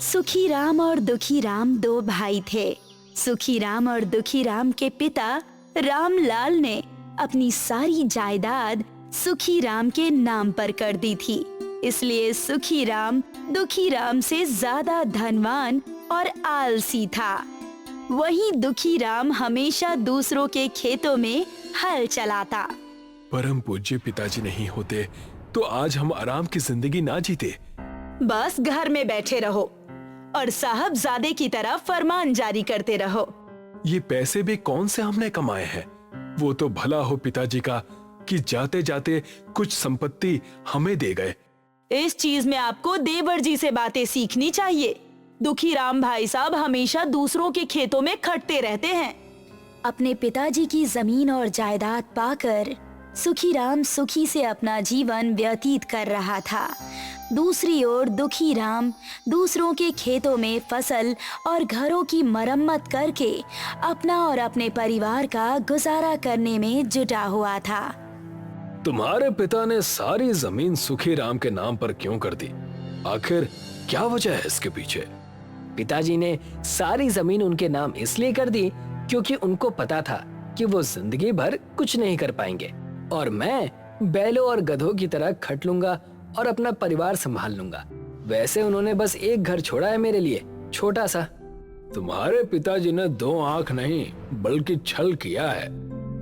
सुखी राम और दुखी राम दो भाई थे। सुखी राम और दुखी राम के पिता रामलाल ने अपनी सारी जायदाद सुखी राम के नाम पर कर दी थी। इसलिए सुखी राम दुखी राम से ज्यादा धनवान और आलसी था। वहीं दुखी राम हमेशा दूसरों के खेतों में हल चलाता। परम पूज्य पिताजी नहीं होते तो आज हम आराम की जिंदगी ना जीते। बस घर में बैठे रहो और साहबजादे की तरह फरमान जारी करते रहो। ये पैसे भी कौन से हमने कमाए हैं? वो तो भला हो पिताजी का कि जाते जाते कुछ संपत्ति हमें दे गए। इस चीज में आपको देवर जी से बातें सीखनी चाहिए। दुखी राम भाई साहब हमेशा दूसरों के खेतों में खटते रहते हैं। अपने पिताजी की जमीन और जायदाद पाकर सुखी राम सुखी से अपना जीवन व्यतीत कर रहा था। दूसरी ओर दुखी राम दूसरों के खेतों में फसल और घरों की मरम्मत करके अपना और अपने परिवार का गुजारा करने में जुटा हुआ था। तुम्हारे पिता ने सारी जमीन सुखी राम के नाम पर क्यों कर दी? आखिर क्या वजह है इसके पीछे? पिताजी ने सारी जमीन उनके नाम इसलिए कर दी क्योंकि उनको पता था कि वो जिंदगी भर कुछ नहीं कर पाएंगे और मैं बैलों और गधों की तरह खट लूंगा और अपना परिवार संभाल लूंगा। वैसे उन्होंने बस एक घर छोड़ा है मेरे लिए, छोटा सा। तुम्हारे पिताजी ने दो आंख नहीं बल्कि छल किया है।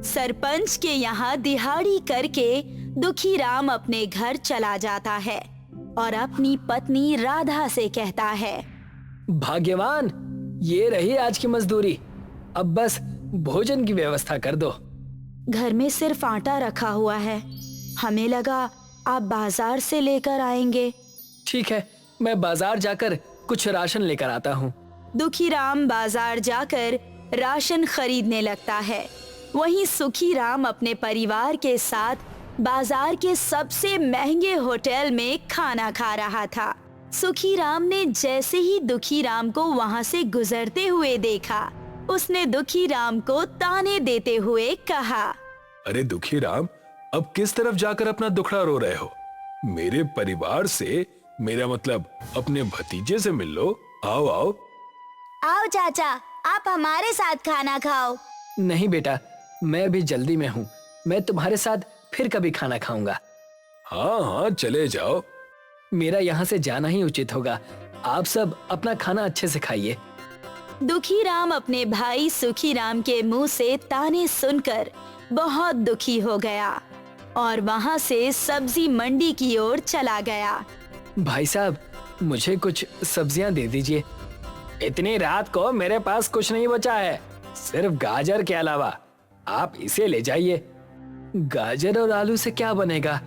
सरपंच के यहाँ दिहाड़ी करके दुखी राम अपने घर चला जाता है और अपनी पत्नी राधा से कहता है, भाग्यवान, ये रही आज की मजदूरी। अब बस भोजन की व्यवस्था कर दो। घर में सिर्फ आटा रखा हुआ है। हमें लगा आप बाजार से लेकर आएंगे। ठीक है, मैं बाजार जाकर कुछ राशन लेकर आता हूँ। दुखी राम बाजार जाकर राशन खरीदने लगता है। वहीं सुखी राम अपने परिवार के साथ बाजार के सबसे महंगे होटल में खाना खा रहा था। सुखी राम ने जैसे ही दुखी राम को वहाँ से गुजरते हुए देखा, उसने दुखी राम को ताने देते हुए कहा, अरे दुखी राम, अब किस तरफ जाकर अपना दुखड़ा रो रहे हो? मेरे परिवार से, मेरा मतलब अपने भतीजे से मिल लो। आओ आओ। आओ चाचा, आप हमारे साथ खाना खाओ। नहीं बेटा, मैं भी जल्दी में हूँ। मैं तुम्हारे साथ फिर कभी खाना खाऊंगा। हाँ हाँ, चले जाओ। मेरा यहाँ से जाना ही उचित होगा। आप सब अपना खाना अच्छे से खाइए। दुखी राम अपने भाई सुखी राम के मुंह से ताने सुनकर बहुत दुखी हो गया और वहाँ से सब्जी मंडी की ओर चला गया। भाई साहब, मुझे कुछ सब्जियाँ दे दीजिए। इतनी रात को मेरे पास कुछ नहीं बचा है, सिर्फ गाजर के अलावा। आप इसे ले जाइए। गाजर और आलू से क्या बनेगा?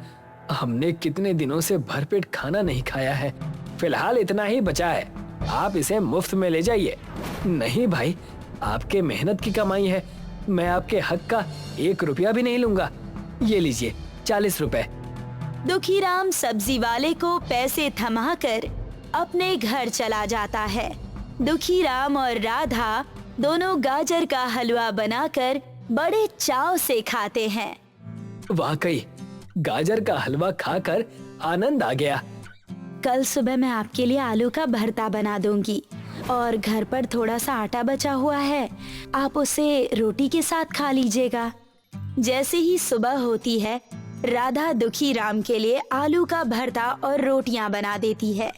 हमने कितने दिनों से भरपेट खाना नहीं खाया है। फिलहाल इतना ही बचा है, आप इसे मुफ्त में ले जाइए। नहीं भाई, आपके मेहनत की कमाई है, मैं आपके हक का 1 रुपया भी नहीं लूंगा। ये लीजिए 40 रुपए। दुखी राम सब्जी वाले को पैसे थमाकर अपने घर चला जाता है। दुखी राम और राधा दोनों गाजर का हलवा बनाकर बड़े चाव से खाते हैं। वाकई गाजर का हलवा खाकर आनंद आ गया। कल सुबह मैं आपके लिए आलू का भरता बना दूंगी और घर पर थोड़ा सा आटा बचा हुआ है, आप उसे रोटी के साथ खा लीजिएगा। जैसे ही सुबह होती है, राधा दुखी राम के लिए आलू का भरता और रोटियां बना देती है,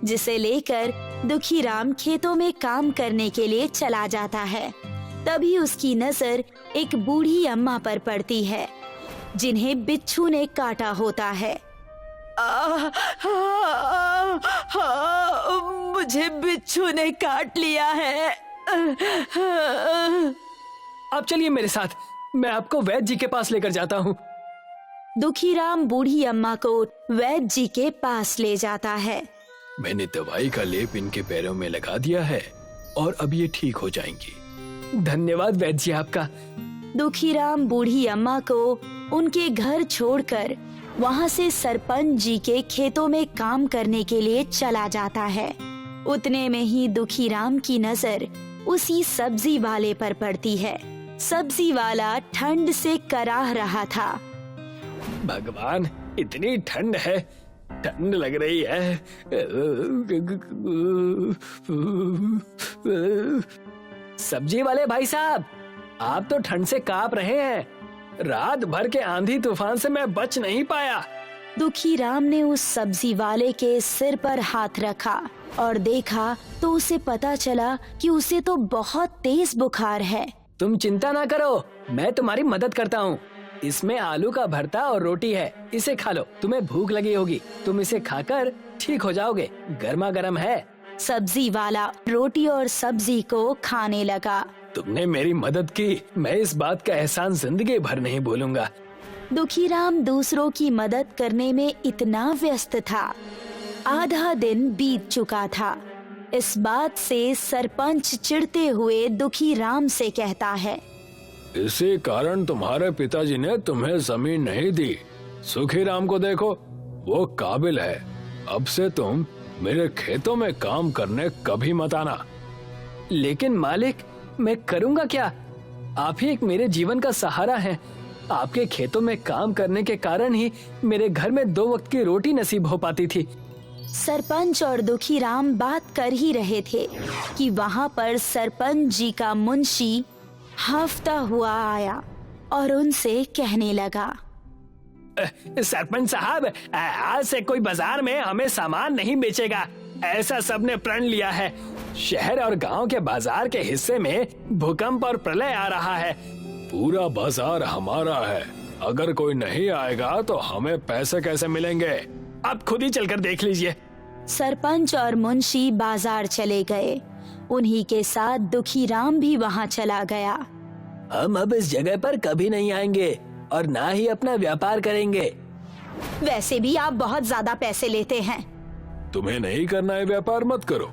जिसे लेकर दुखी राम खेतों में काम करने के लिए चला जाता है। तभी उसकी नजर एक बूढ़ी अम्मा पर पड़ती है, जिन्हें बिच्छू ने काटा होता है। मुझे बिच्छू ने काट लिया है। आप चलिए मेरे साथ, मैं आपको वैद्य जी के पास लेकर जाता हूँ। दुखी राम बूढ़ी अम्मा को वैद्य जी के पास ले जाता है। मैंने दवाई का लेप इनके पैरों में लगा दिया है और अब ये ठीक हो जाएंगी। धन्यवाद वैद्य जी आपका। दुखी राम बूढ़ी अम्मा को उनके घर छोड़कर वहाँ से सरपंच जी के खेतों में काम करने के लिए चला जाता है। उतने में ही दुखी राम की नजर उसी सब्जी वाले पर पड़ती है। सब्जी वाला ठंड से कराह रहा था। भगवान, इतनी ठंड है, ठंड लग रही है। सब्जी वाले भाई साहब, आप तो ठंड से कांप रहे हैं। रात भर के आंधी तूफान से मैं बच नहीं पाया। दुखी राम ने उस सब्जी वाले के सिर पर हाथ रखा और देखा तो उसे पता चला कि उसे तो बहुत तेज बुखार है। तुम चिंता ना करो, मैं तुम्हारी मदद करता हूँ। इसमें आलू का भरता और रोटी है, इसे खा लो। तुम्हें भूख लगी होगी, तुम इसे खाकर ठीक हो जाओगे। गर्मा गर्म है। सब्जी वाला रोटी और सब्जी को खाने लगा। तुमने मेरी मदद की, मैं इस बात का एहसान जिंदगी भर नहीं भूलूंगा। दुखी राम दूसरों की मदद करने में इतना व्यस्त था। आधा दिन बीत चुका था। इस बात से सरपंच चिढ़ते हुए दुखी राम से कहता है, इसी कारण तुम्हारे पिताजी ने तुम्हें जमीन नहीं दी। सुखी राम को देखो, वो काबिल है। अब से तुम मेरे खेतों में काम करने कभी मत आना। लेकिन मालिक, मैं करूँगा क्या? आप ही एक मेरे जीवन का सहारा हैं। आपके खेतों में काम करने के कारण ही मेरे घर में 2 वक्त की रोटी नसीब हो पाती थी। सरपंच और दुखी राम बात कर ही रहे थे कि वहाँ पर सरपंच जी का मुंशी हाफता हुआ आया और उनसे कहने लगा, सरपंच साहब, आज से कोई बाजार में हमें सामान नहीं बेचेगा, ऐसा सबने प्रण लिया है। शहर और गांव के बाजार के हिस्से में भूकंप और प्रलय आ रहा है। पूरा बाजार हमारा है। अगर कोई नहीं आएगा तो हमें पैसे कैसे मिलेंगे? आप खुद ही चलकर देख लीजिए। सरपंच और मुंशी बाजार चले गए। उन्हीं के साथ दुखी राम भी वहाँ चला गया। हम अब इस जगह पर कभी नहीं आएंगे और ना ही अपना व्यापार करेंगे। वैसे भी आप बहुत ज्यादा पैसे लेते हैं। तुम्हें नहीं करना है व्यापार, मत करो।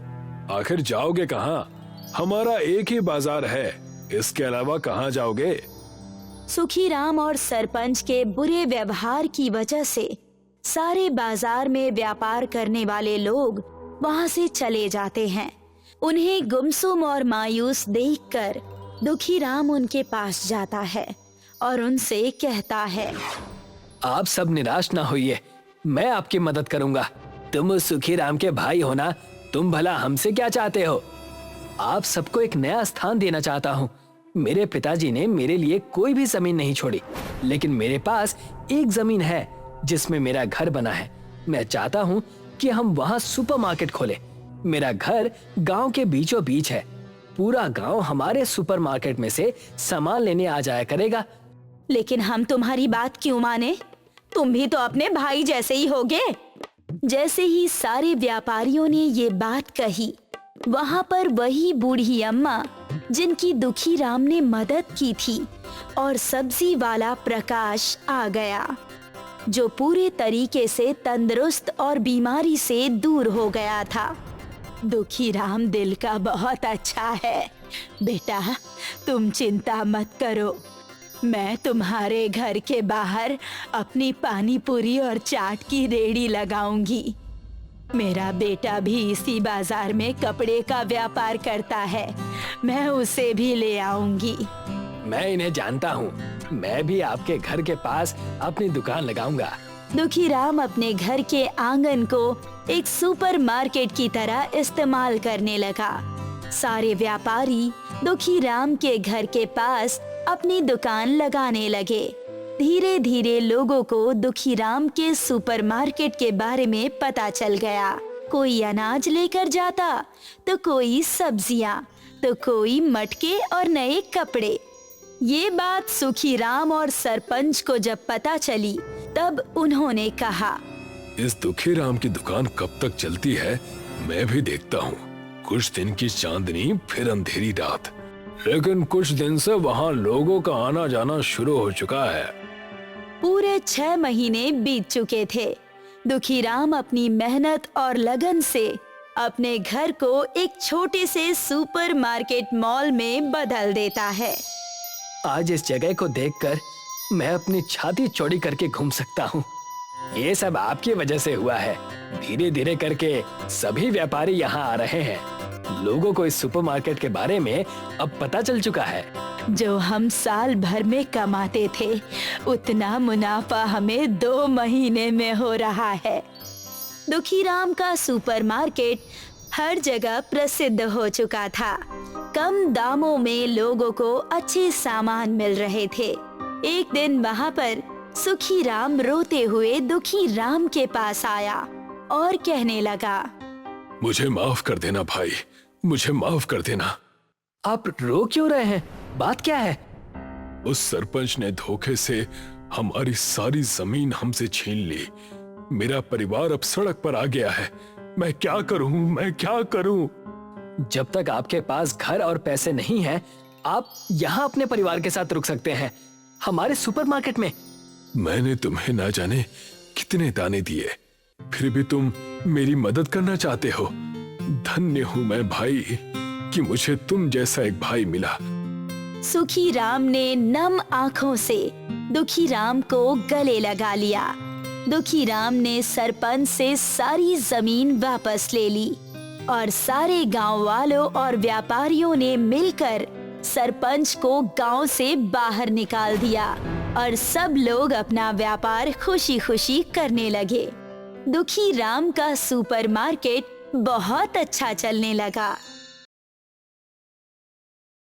आखिर जाओगे कहाँ? हमारा एक ही बाजार है, इसके अलावा कहाँ जाओगे? सुखी राम और सरपंच के बुरे व्यवहार की वजह से सारे बाजार में व्यापार करने वाले लोग वहाँ से चले जाते हैं। उन्हें गुमसुम और मायूस देखकर दुखी राम उनके पास जाता है और उनसे कहता है, आप सब निराश ना होइए, मैं आपकी मदद करूंगा। तुम उस सुखी राम के भाई हो ना, तुम भला हमसे क्या चाहते हो? आप सबको एक नया स्थान देना चाहता हूँ। मेरे पिताजी ने मेरे लिए कोई भी जमीन नहीं छोड़ी, लेकिन मेरे पास एक जमीन है जिसमें मेरा घर बना है। मैं चाहता हूँ कि हम वहाँ सुपरमार्केट खोलें। मेरा घर गांव के बीचों बीच है। पूरा गांव हमारे सुपरमार्केट में से सामान लेने आ जाया करेगा। लेकिन हम तुम्हारी बात क्यों माने? तुम भी तो अपने भाई जैसे ही होगे। जैसे ही सारे व्यापारियों ने ये बात कही, वहाँ पर वही बूढ़ी अम्मा जिनकी दुखी राम ने मदद की थी और सब्जी वाला प्रकाश आ गया, जो पूरे तरीके से तंदुरुस्त और बीमारी से दूर हो गया था। दुखी राम दिल का बहुत अच्छा है। बेटा, तुम चिंता मत करो। मैं तुम्हारे घर के बाहर अपनी पानी पूरी और चाट की रेहड़ी लगाऊंगी। मेरा बेटा भी इसी बाजार में कपड़े का व्यापार करता है, मैं उसे भी ले आऊंगी। मैं इन्हें जानता हूँ, मैं भी आपके घर के पास अपनी दुकान लगाऊंगा। दुखी राम अपने घर के आंगन को एक सुपरमार्केट की तरह इस्तेमाल करने लगा। सारे व्यापारी दुखी राम के घर के पास अपनी दुकान लगाने लगे। धीरे धीरे लोगों को दुखी राम के सुपरमार्केट के बारे में पता चल गया। कोई अनाज लेकर जाता, तो कोई सब्जियां, तो कोई मटके और नए कपड़े। ये बात सुखी राम और सरपंच को जब पता चली, तब उन्होंने कहा, इस दुखी राम की दुकान कब तक चलती है, मैं भी देखता हूँ। कुछ दिन की चांदनी, फिर अंधेरी रात। लेकिन कुछ दिन से वहाँ लोगों का आना जाना शुरू हो चुका है। पूरे 6 महीने बीत चुके थे। दुखी राम अपनी मेहनत और लगन से अपने घर को एक छोटे से सुपरमार्केट मॉल में बदल देता है। आज इस जगह को देखकर मैं अपनी छाती चौड़ी करके घूम सकता हूँ। ये सब आपकी वजह से हुआ है। धीरे धीरे करके सभी व्यापारी यहाँ आ रहे हैं। लोगों को इस सुपरमार्केट के बारे में अब पता चल चुका है। जो हम साल भर में कमाते थे, उतना मुनाफा हमें 2 महीने में हो रहा है। दुखीराम का सुपरमार्केट हर जगह प्रसिद्ध हो चुका था। कम दामों में लोगों को अच्छे सामान मिल रहे थे। एक दिन वहाँ पर सुखीराम रोते हुए दुखीराम के पास आया और कहने लगा, मुझे माफ कर देना भाई, मुझे माफ कर देना। आप रो क्यों रहे हैं? बात क्या है? उस सरपंच ने धोखे से हमारी सारी जमीन हमसे छीन ली। मेरा परिवार अब सड़क पर आ गया है। मैं क्या करूं, मैं क्या करूं? जब तक आपके पास घर और पैसे नहीं हैं, आप यहाँ अपने परिवार के साथ रुक सकते हैं, हमारे सुपरमार्केट में। मैंने तुम्हें ना जाने कितने दाने दिए, फिर भी तुम मेरी मदद करना चाहते हो। धन्य हूं मैं भाई कि मुझे तुम जैसा एक भाई मिला। सुखीराम ने नम आंखों से दुखीराम को गले लगा लिया। दुखीराम ने सरपंच से सारी जमीन वापस ले ली और सारे गांव वालों और व्यापारियों ने मिलकर सरपंच को गांव से बाहर निकाल दिया और सब लोग अपना व्यापार खुशी खुशी करने लगे। दुखीराम का सुपरमार्केट बहुत अच्छा चलने लगा।